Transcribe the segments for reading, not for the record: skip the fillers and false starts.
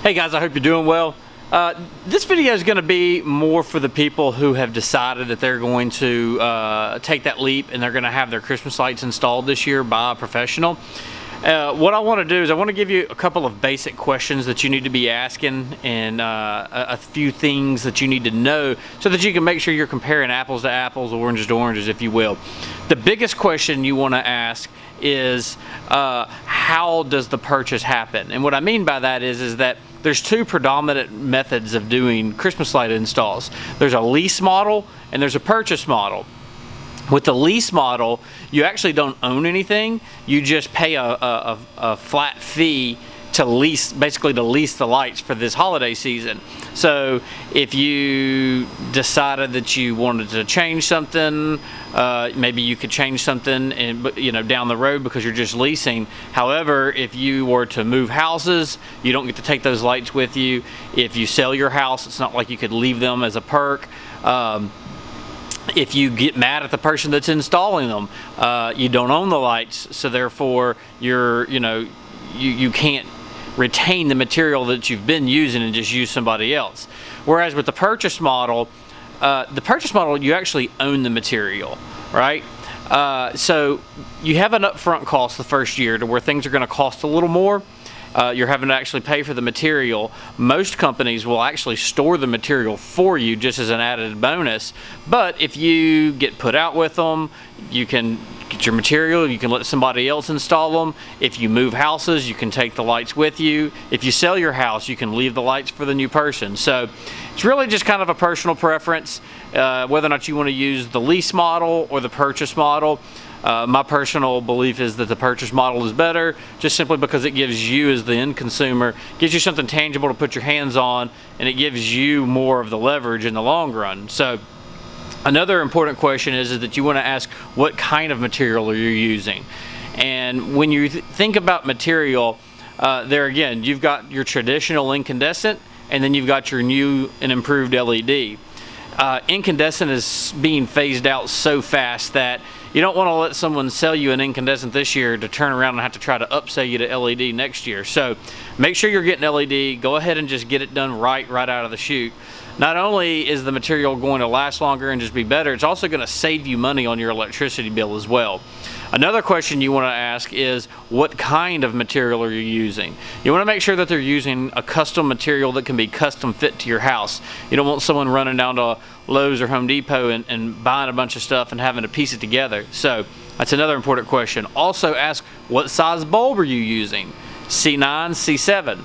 Hey guys, I hope you're doing well. This video is going to be more for the people who have decided that they're going to take that leap and they're going to have their Christmas lights installed this year by a professional. What I want to do is I want to give you a couple of basic questions that you need to be asking and a few things that you need to know so that you can make sure you're comparing apples to apples, oranges to oranges, if you will. The biggest question you want to ask is how does the purchase happen? And what I mean by that is that there's two predominant methods of doing Christmas light installs. There's a lease model and there's a purchase model. With the lease model, you actually don't own anything. You just pay a flat fee to lease, basically to lease the lights for this holiday season. So if you decided that you wanted to change something, maybe you could change something down the road because you're just leasing. However, if you were to move houses, you don't get to take those lights with you. If you sell your house, it's not like you could leave them as a perk. If you get mad at the person that's installing them, you don't own the lights, so therefore you can't retain the material that you've been using and just use somebody else. Whereas with the purchase model, you actually own the material, right? So you have an upfront cost the first year to where things are going to cost a little more. You're having to actually pay for the material. Most companies will actually store the material for you just as an added bonus. But if you get put out with them, you can get your material, you can let somebody else install them. If you move houses, you can take the lights with you. If you sell your house, you can leave the lights for the new person. So it's really just kind of a personal preference, whether or not you want to use the lease model or the purchase model. My personal belief is that the purchase model is better, just simply because it gives you as the end consumer, gives you something tangible to put your hands on, and it gives you more of the leverage in the long run. So another important question is that you want to ask what kind of material are you using. And when you think about material, there again, you've got your traditional incandescent, and then you've got your new and improved LED. Incandescent is being phased out so fast that you don't want to let someone sell you an incandescent this year to turn around and have to try to upsell you to LED next year. So make sure you're getting LED. Go ahead and just get it done right out of the chute. Not only is the material going to last longer and just be better, it's also going to save you money on your electricity bill as well. Another question you want to ask is what kind of material are you using? You want to make sure that they're using a custom material that can be custom fit to your house. You don't want someone running down to Lowe's or Home Depot and buying a bunch of stuff and having to piece it together. So that's another important question. Also ask what size bulb are you using? C9, C7.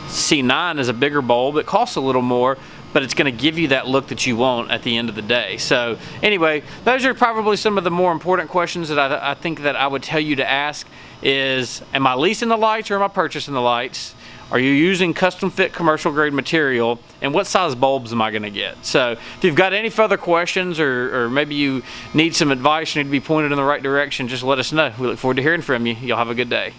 C9 is a bigger bulb. It costs a little more, but it's going to give you that look that you want at the end of the day. So anyway, those are probably some of the more important questions that I think that I would tell you to ask is, am I leasing the lights or am I purchasing the lights? Are you using custom fit commercial grade material? And what size bulbs am I going to get? So if you've got any further questions or maybe you need some advice, you need to be pointed in the right direction, just let us know. We look forward to hearing from you. Y'all have a good day.